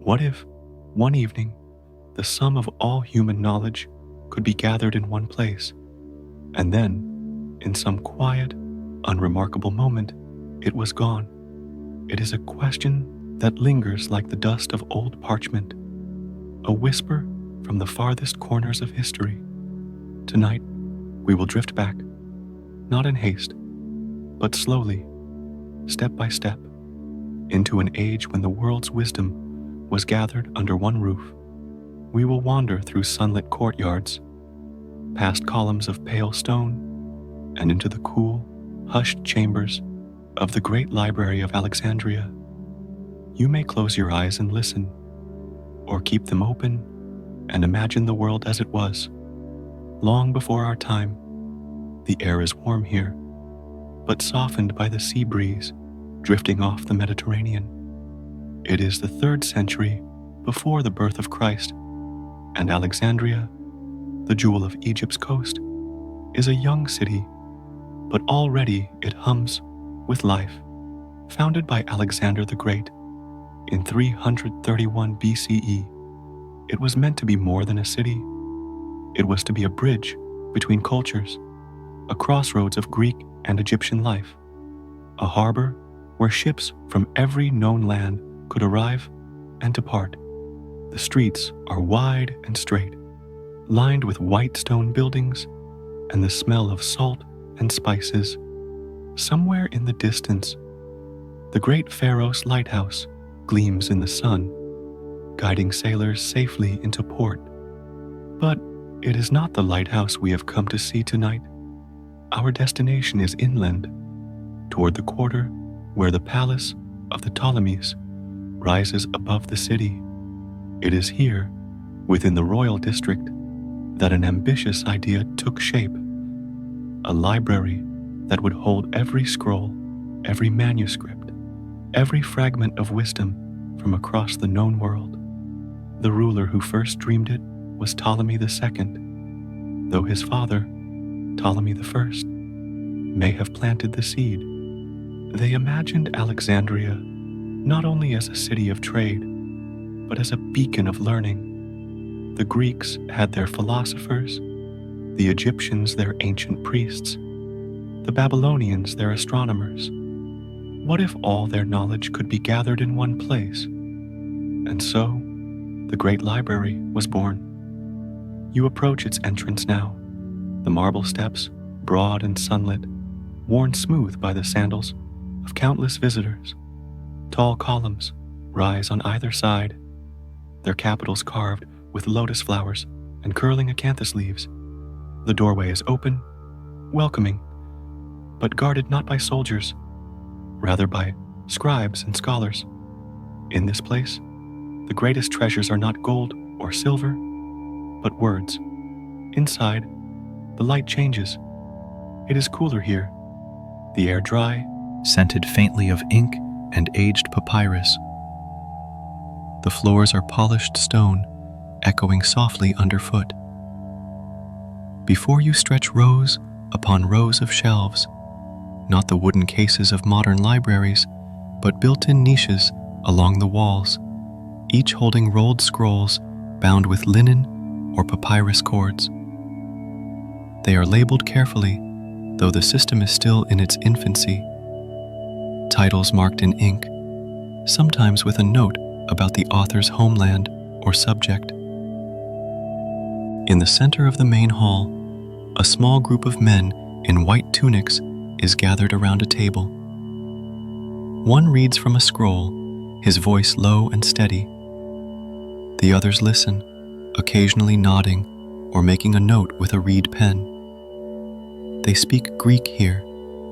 What if, one evening, the sum of all human knowledge could be gathered in one place, and then, in some quiet, unremarkable moment, it was gone? It is a question that lingers like the dust of old parchment, a whisper from the farthest corners of history. Tonight, we will drift back, not in haste, but slowly, step by step, into an age when the world's wisdom was gathered under one roof. We will wander through sunlit courtyards, past columns of pale stone, and into the cool, hushed chambers of the Great Library of Alexandria. You may close your eyes and listen, or keep them open and imagine the world as it was, long before our time. The air is warm here, but softened by the sea breeze drifting off the Mediterranean. It is the 3rd century before the birth of Christ, and Alexandria, the jewel of Egypt's coast, is a young city, but already it hums with life. Founded by Alexander the Great in 331 BCE, it was meant to be more than a city. It was to be a bridge between cultures, a crossroads of Greek and Egyptian life, a harbor where ships from every known land could arrive and depart. The streets are wide and straight, lined with white stone buildings and the smell of salt and spices. Somewhere in the distance, the great Pharos lighthouse gleams in the sun, guiding sailors safely into port. But it is not the lighthouse we have come to see tonight. Our destination is inland, toward the quarter where the palace of the Ptolemies rises above the city. It is here, within the royal district, that an ambitious idea took shape, a library that would hold every scroll, every manuscript, every fragment of wisdom from across the known world. The ruler who first dreamed it was Ptolemy II, though his father, Ptolemy I, may have planted the seed. They imagined Alexandria not only as a city of trade, but as a beacon of learning. The Greeks had their philosophers, the Egyptians their ancient priests, the Babylonians their astronomers. What if all their knowledge could be gathered in one place? And so, the Great Library was born. You approach its entrance now, the marble steps, broad and sunlit, worn smooth by the sandals of countless visitors. Tall columns rise on either side, their capitals carved with lotus flowers and curling acanthus leaves. The doorway is open, welcoming, but guarded not by soldiers, rather by scribes and scholars. In this place, the greatest treasures are not gold or silver, but words. Inside, the light changes. It is cooler here, the air dry, scented faintly of ink and aged papyrus. The floors are polished stone, echoing softly underfoot. Before you stretch rows upon rows of shelves, not the wooden cases of modern libraries, but built-in niches along the walls, each holding rolled scrolls bound with linen or papyrus cords. They are labeled carefully, though the system is still in its infancy. Titles marked in ink, sometimes with a note about the author's homeland or subject. In the center of the main hall, a small group of men in white tunics is gathered around a table. One reads from a scroll, his voice low and steady. The others listen, occasionally nodding or making a note with a reed pen. They speak Greek here,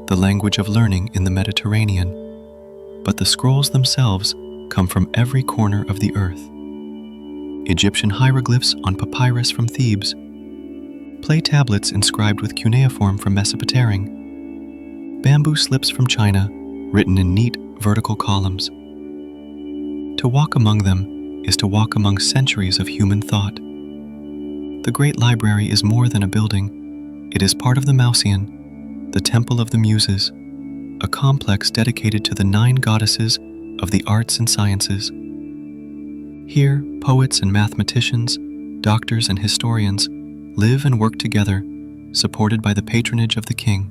the language of learning in the Mediterranean, but the scrolls themselves come from every corner of the earth. Egyptian hieroglyphs on papyrus from Thebes, clay tablets inscribed with cuneiform from Mesopotamia, bamboo slips from China written in neat vertical columns. To walk among them is to walk among centuries of human thought. The Great Library is more than a building. It is part of the Mauseon, the Temple of the Muses, a complex dedicated to the 9 goddesses of the arts and sciences. Here, poets and mathematicians, doctors and historians live and work together, supported by the patronage of the king.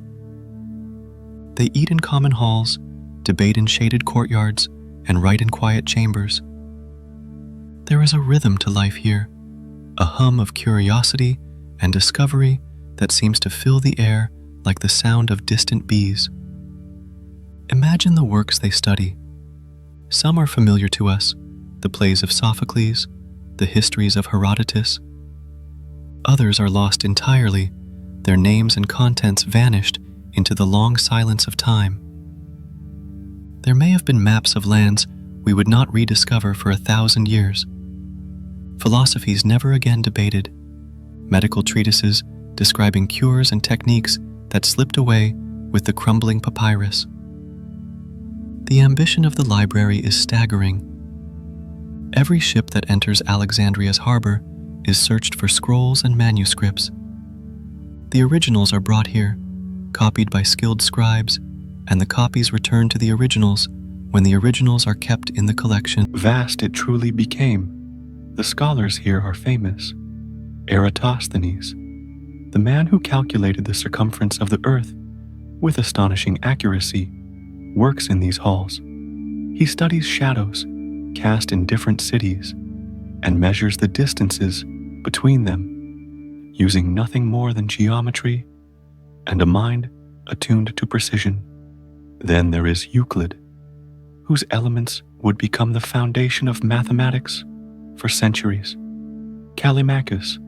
They eat in common halls, debate in shaded courtyards, and write in quiet chambers. There is a rhythm to life here, a hum of curiosity and discovery that seems to fill the air like the sound of distant bees. Imagine the works they study. Some are familiar to us, the plays of Sophocles, the histories of Herodotus. Others are lost entirely, their names and contents vanished into the long silence of time. There may have been maps of lands we would not rediscover for 1,000 years. Philosophies never again debated, medical treatises describing cures and techniques that slipped away with the crumbling papyrus. The ambition of the library is staggering. Every ship that enters Alexandria's harbor is searched for scrolls and manuscripts. The originals are brought here, copied by skilled scribes, and the copies return to the originals when the originals are kept in the collection. Vast it truly became. The scholars here are famous. Eratosthenes, the man who calculated the circumference of the earth with astonishing accuracy, works in these halls. He studies shadows cast in different cities and measures the distances between them, using nothing more than geometry and a mind attuned to precision. Then there is Euclid, whose elements would become the foundation of mathematics for centuries. Callimachus,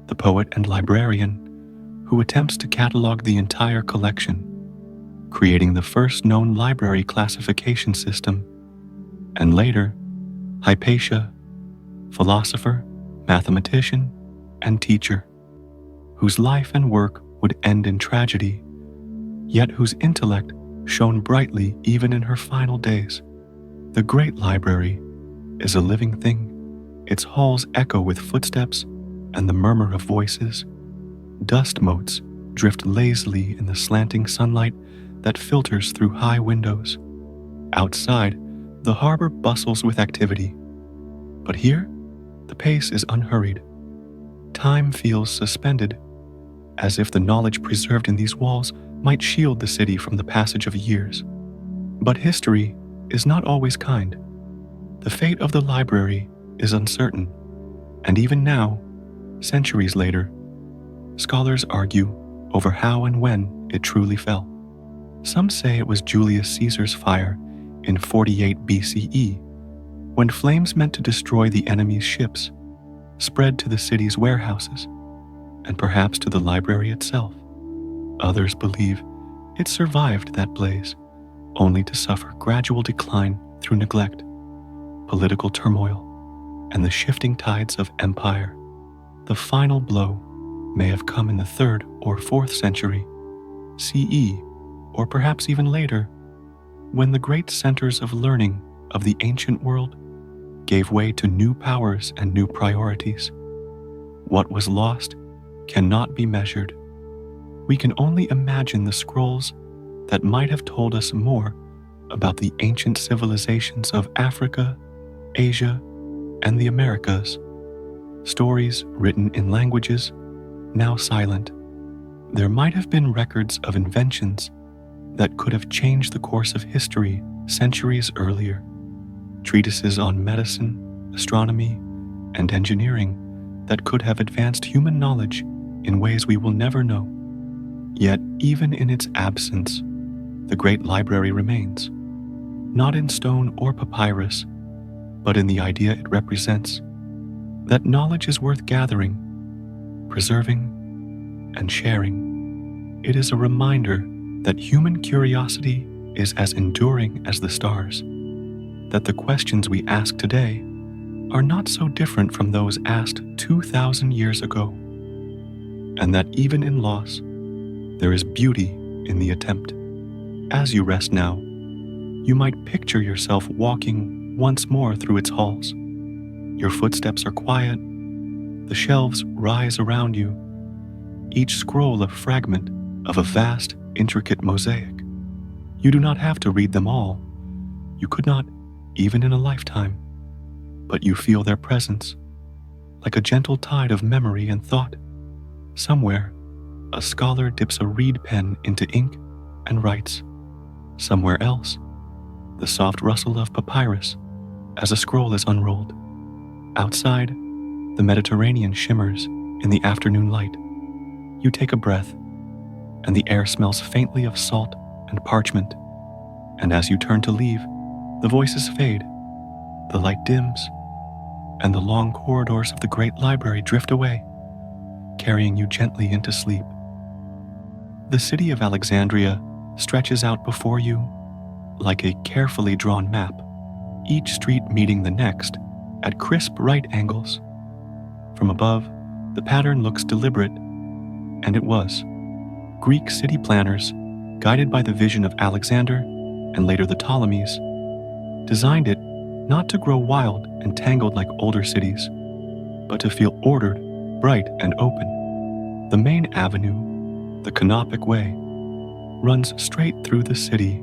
the poet and librarian, who attempts to catalog the entire collection, creating the first known library classification system. And later, Hypatia, philosopher, mathematician, and teacher, whose life and work would end in tragedy, yet whose intellect shone brightly even in her final days. The Great Library is a living thing. Its halls echo with footsteps and the murmur of voices. Dust motes drift lazily in the slanting sunlight that filters through high windows. Outside, the harbor bustles with activity. But here, the pace is unhurried. Time feels suspended, as if the knowledge preserved in these walls might shield the city from the passage of years. But history is not always kind. The fate of the library is uncertain, and even now, centuries later, scholars argue over how and when it truly fell. Some say it was Julius Caesar's fire in 48 BCE, when flames meant to destroy the enemy's ships spread to the city's warehouses, and perhaps to the library itself. Others believe it survived that blaze, only to suffer gradual decline through neglect, political turmoil, and the shifting tides of empire. The final blow may have come in the 3rd or 4th century CE, or perhaps even later, when the great centers of learning of the ancient world gave way to new powers and new priorities. What was lost cannot be measured. We can only imagine the scrolls that might have told us more about the ancient civilizations of Africa, Asia, and the Americas. Stories written in languages now silent. There might have been records of inventions that could have changed the course of history centuries earlier. Treatises on medicine, astronomy, and engineering that could have advanced human knowledge in ways we will never know. Yet, even in its absence, the Great Library remains, not in stone or papyrus, but in the idea it represents, that knowledge is worth gathering, preserving, and sharing. It is a reminder that human curiosity is as enduring as the stars, that the questions we ask today are not so different from those asked 2,000 years ago, and that even in loss, there is beauty in the attempt. As you rest now, you might picture yourself walking once more through its halls. Your footsteps are quiet, the shelves rise around you, each scroll a fragment of a vast, intricate mosaic. You do not have to read them all. You could not, even in a lifetime. but you feel their presence, like a gentle tide of memory and thought. Somewhere, a scholar dips a reed pen into ink and writes. Somewhere else, the soft rustle of papyrus as a scroll is unrolled. Outside, the Mediterranean shimmers in the afternoon light. You take a breath, and the air smells faintly of salt and parchment. And as you turn to leave, the voices fade, the light dims, and the long corridors of the Great Library drift away, carrying you gently into sleep. The city of Alexandria stretches out before you like a carefully drawn map, each street meeting the next at crisp right angles. From above, the pattern looks deliberate, and it was. Greek city planners, guided by the vision of Alexander and later the Ptolemies, designed it not to grow wild and tangled like older cities, but to feel ordered, bright, and open. The main avenue, the Canopic Way, runs straight through the city,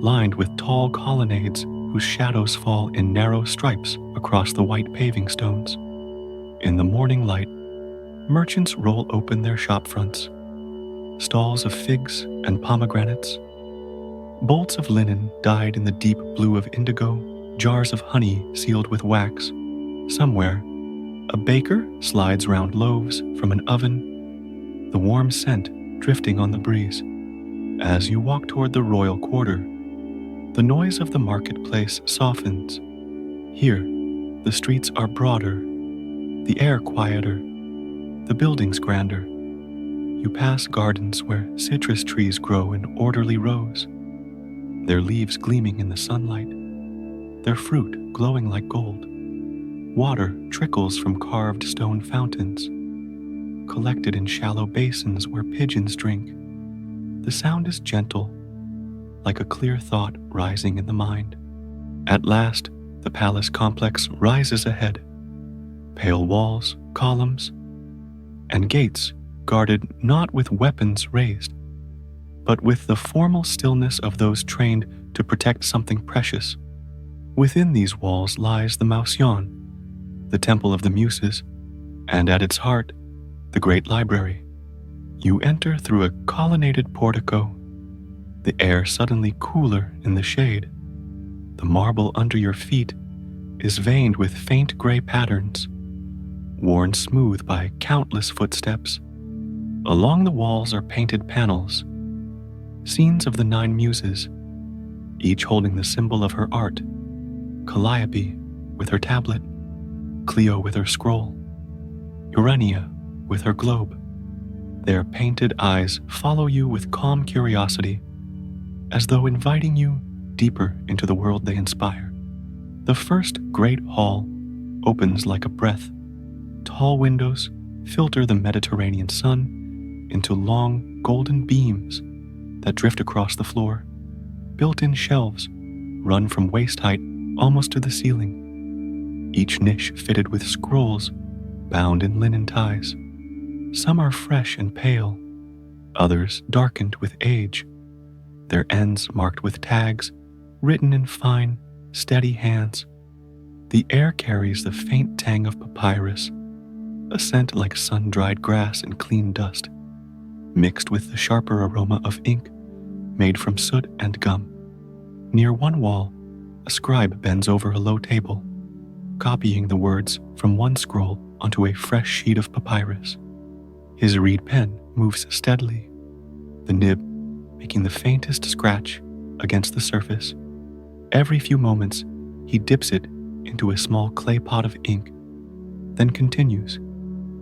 lined with tall colonnades whose shadows fall in narrow stripes across the white paving stones. In the morning light, merchants roll open their shop fronts. Stalls of figs and pomegranates, bolts of linen dyed in the deep blue of indigo, jars of honey sealed with wax. Somewhere, a baker slides round loaves from an oven, the warm scent drifting on the breeze. As you walk toward the royal quarter, the noise of the marketplace softens. Here, the streets are broader, the air quieter, the buildings grander. You pass gardens where citrus trees grow in orderly rows, their leaves gleaming in the sunlight, their fruit glowing like gold. Water trickles from carved stone fountains, collected in shallow basins where pigeons drink. The sound is gentle, like a clear thought rising in the mind. At last, the palace complex rises ahead. Pale walls, columns, and gates guarded not with weapons raised, but with the formal stillness of those trained to protect something precious. Within these walls lies the Mausion, the Temple of the Muses, and at its heart, the Great Library. You enter through a colonnaded portico, the air suddenly cooler in the shade. The marble under your feet is veined with faint gray patterns, worn smooth by countless footsteps. Along the walls are painted panels, scenes of the 9 muses, each holding the symbol of her art. Calliope with her tablet, Clio with her scroll, Urania with her globe. Their painted eyes follow you with calm curiosity, as though inviting you deeper into the world they inspire. The first great hall opens like a breath. Tall windows filter the Mediterranean sun into long golden beams that drift across the floor. Built-in shelves run from waist height almost to the ceiling, each niche fitted with scrolls bound in linen ties. Some are fresh and pale, others darkened with age, their ends marked with tags written in fine, steady hands. The air carries the faint tang of papyrus, a scent like sun-dried grass and clean dust, mixed with the sharper aroma of ink made from soot and gum. Near one wall, a scribe bends over a low table, copying the words from one scroll onto a fresh sheet of papyrus. His reed pen moves steadily, the nib making the faintest scratch against the surface. Every few moments, he dips it into a small clay pot of ink, then continues,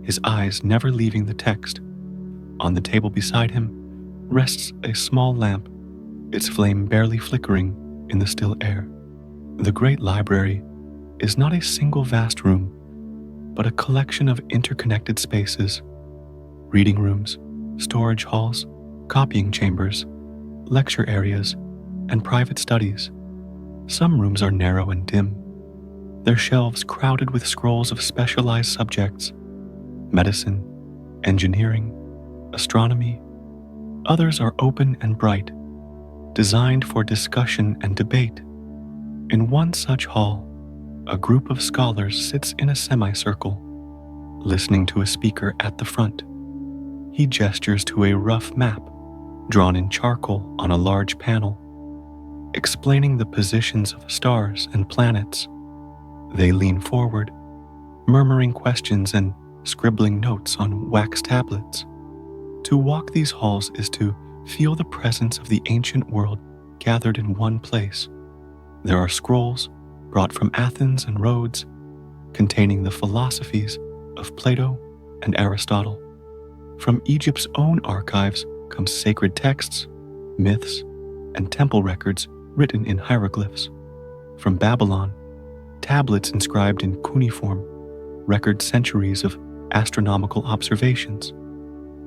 his eyes never leaving the text. On the table beside him rests a small lamp, its flame barely flickering in the still air. The Great Library is not a single vast room, but a collection of interconnected spaces, reading rooms, storage halls, copying chambers, lecture areas, and private studies. Some rooms are narrow and dim, their shelves crowded with scrolls of specialized subjects, medicine, engineering, astronomy. Others are open and bright, designed for discussion and debate. In one such hall, a group of scholars sits in a semicircle, listening to a speaker at the front. He gestures to a rough map drawn in charcoal on a large panel, explaining the positions of stars and planets. They lean forward, murmuring questions and scribbling notes on wax tablets. To walk these halls is to feel the presence of the ancient world gathered in one place. There are scrolls brought from Athens and Rhodes, containing the philosophies of Plato and Aristotle. From Egypt's own archives come sacred texts, myths, and temple records written in hieroglyphs. From Babylon, tablets inscribed in cuneiform record centuries of astronomical observations.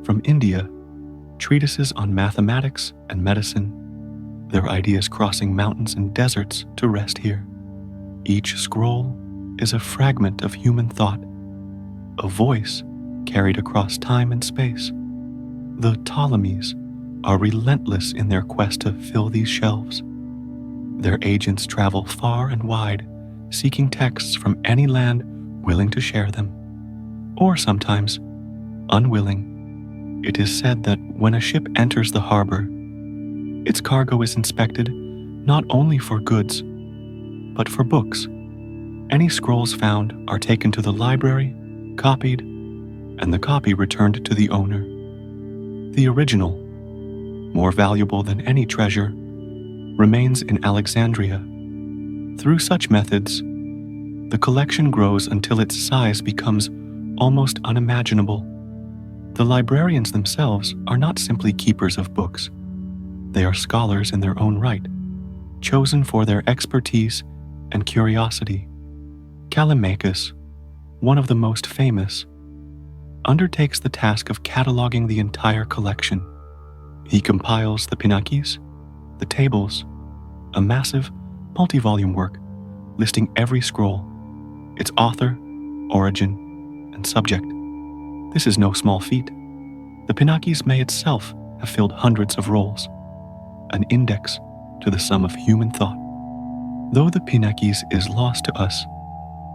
From India, treatises on mathematics and medicine, their ideas crossing mountains and deserts to rest here. Each scroll is a fragment of human thought, a voice carried across time and space. The Ptolemies are relentless in their quest to fill these shelves. Their agents travel far and wide, seeking texts from any land willing to share them, or sometimes unwilling. It is said that when a ship enters the harbor, its cargo is inspected not only for goods, but for books. Any scrolls found are taken to the library, copied, and the copy returned to the owner. The original, more valuable than any treasure, remains in Alexandria. Through such methods, the collection grows until its size becomes almost unimaginable. The librarians themselves are not simply keepers of books. They are scholars in their own right, chosen for their expertise and curiosity. Callimachus, one of the most famous, undertakes the task of cataloging the entire collection. He compiles the Pinakes, the tables, a massive, multi-volume work listing every scroll, its author, origin, and subject. This is no small feat. The Pinakes may itself have filled hundreds of rolls, an index to the sum of human thought. Though the Pinakes is lost to us,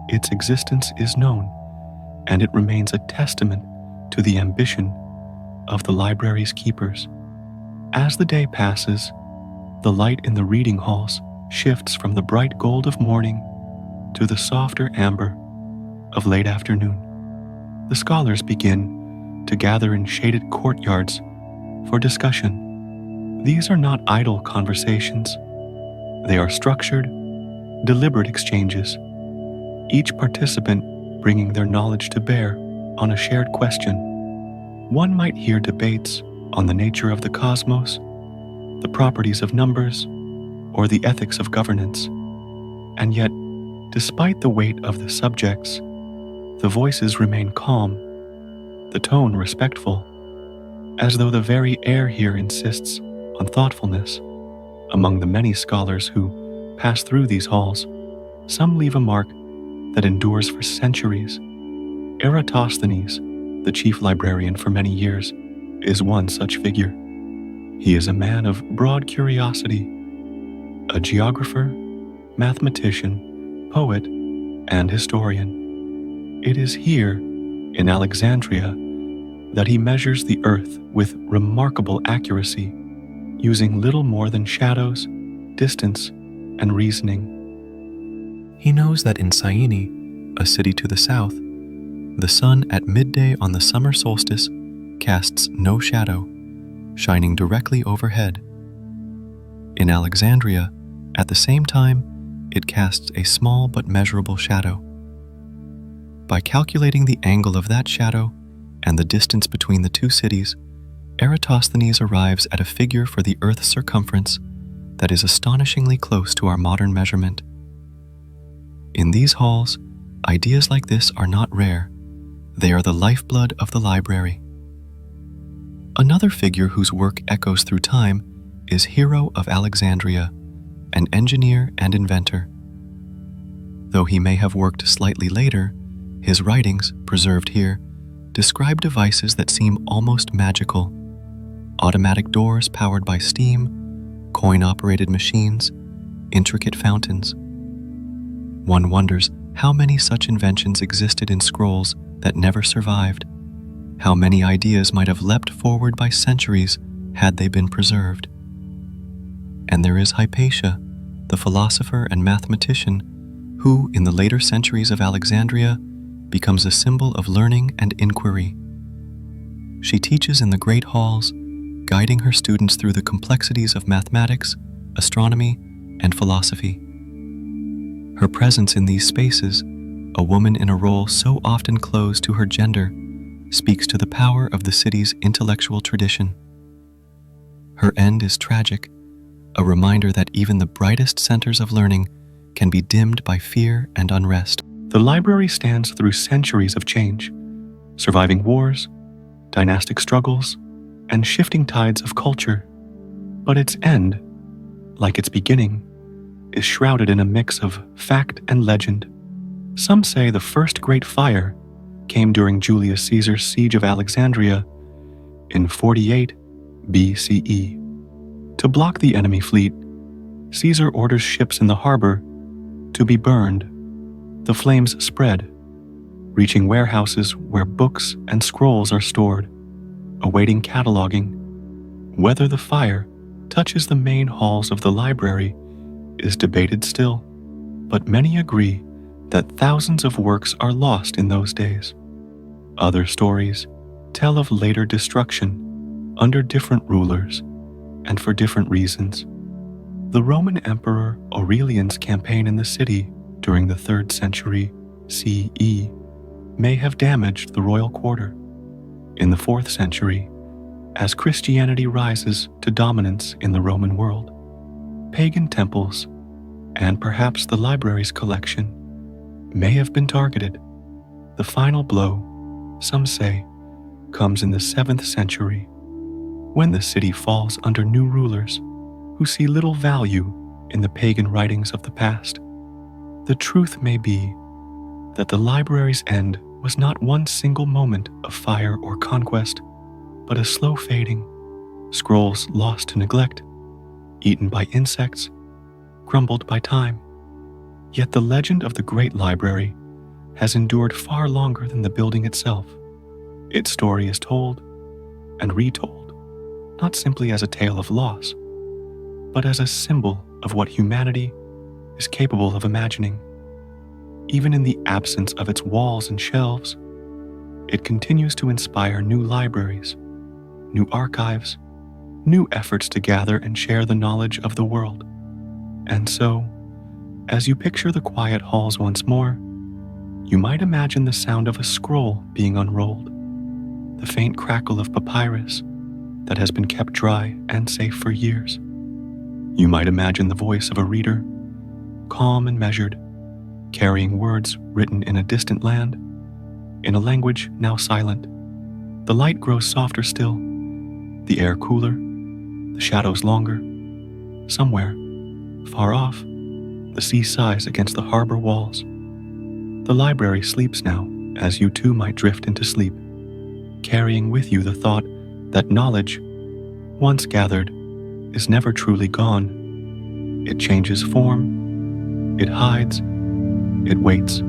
its existence is known, and it remains a testament to the ambition of the library's keepers. As the day passes, the light in the reading halls shifts from the bright gold of morning to the softer amber of late afternoon. The scholars begin to gather in shaded courtyards for discussion. These are not idle conversations. They are structured, deliberate exchanges, each participant bringing their knowledge to bear on a shared question. One might hear debates on the nature of the cosmos, the properties of numbers, or the ethics of governance. And yet, despite the weight of the subjects, the voices remain calm, the tone respectful, as though the very air here insists on thoughtfulness. Among the many scholars who pass through these halls, some leave a mark that endures for centuries. Eratosthenes, the chief librarian for many years, is one such figure. He is a man of broad curiosity, a geographer, mathematician, poet, and historian. It is here, in Alexandria, that he measures the earth with remarkable accuracy, using little more than shadows, distance, and reasoning. He knows that in Syene, a city to the south, the sun at midday on the summer solstice casts no shadow, shining directly overhead. In Alexandria, at the same time, it casts a small but measurable shadow. By calculating the angle of that shadow and the distance between the two cities, Eratosthenes arrives at a figure for the Earth's circumference that is astonishingly close to our modern measurement. In these halls, ideas like this are not rare. They are the lifeblood of the library. Another figure whose work echoes through time is Hero of Alexandria, an engineer and inventor. Though he may have worked slightly later, his writings, preserved here, describe devices that seem almost magical. Automatic doors powered by steam, coin-operated machines, intricate fountains. One wonders How many such inventions existed in scrolls that never survived? How many ideas might have leapt forward by centuries had they been preserved? And there is Hypatia, the philosopher and mathematician who, in the later centuries of Alexandria, becomes a symbol of learning and inquiry. She teaches in the great halls, guiding her students through the complexities of mathematics, astronomy, and philosophy. Her presence in these spaces, a woman in a role so often closed to her gender, speaks to the power of the city's intellectual tradition. Her end is tragic, a reminder that even the brightest centers of learning can be dimmed by fear and unrest. The library stands through centuries of change, surviving wars, dynastic struggles, and shifting tides of culture. But its end, like its beginning, is shrouded in a mix of fact and legend. Some say the first great fire came during Julius Caesar's siege of Alexandria in 48 BCE. To block the enemy fleet, Caesar orders ships in the harbor to be burned. The flames spread, reaching warehouses where books and scrolls are stored, awaiting cataloging. Whether the fire touches the main halls of the library is debated still, but many agree that thousands of works are lost in those days. Other stories tell of later destruction under different rulers and for different reasons. The Roman Emperor Aurelian's campaign in the city during the 3rd century CE may have damaged the royal quarter. In the 4th century, as Christianity rises to dominance in the Roman world, pagan temples, and perhaps the library's collection, may have been targeted. The final blow, some say, comes in the 7th century, when the city falls under new rulers who see little value in the pagan writings of the past. The truth may be that the library's end was not one single moment of fire or conquest, but a slow fading, scrolls lost to neglect, eaten by insects, crumbled by time. Yet the legend of the Great Library has endured far longer than the building itself. Its story is told and retold, not simply as a tale of loss, but as a symbol of what humanity is capable of imagining. Even in the absence of its walls and shelves, it continues to inspire new libraries, new archives, new efforts to gather and share the knowledge of the world. And so, as you picture the quiet halls once more, you might imagine the sound of a scroll being unrolled, the faint crackle of papyrus that has been kept dry and safe for years. You might imagine the voice of a reader, calm and measured, carrying words written in a distant land, in a language now silent. The light grows softer still, the air cooler, the shadows longer. Somewhere, far off, the sea sighs against the harbor walls. The library sleeps now, as you too might drift into sleep, carrying with you the thought that knowledge, once gathered, is never truly gone. It changes form, it hides, it waits.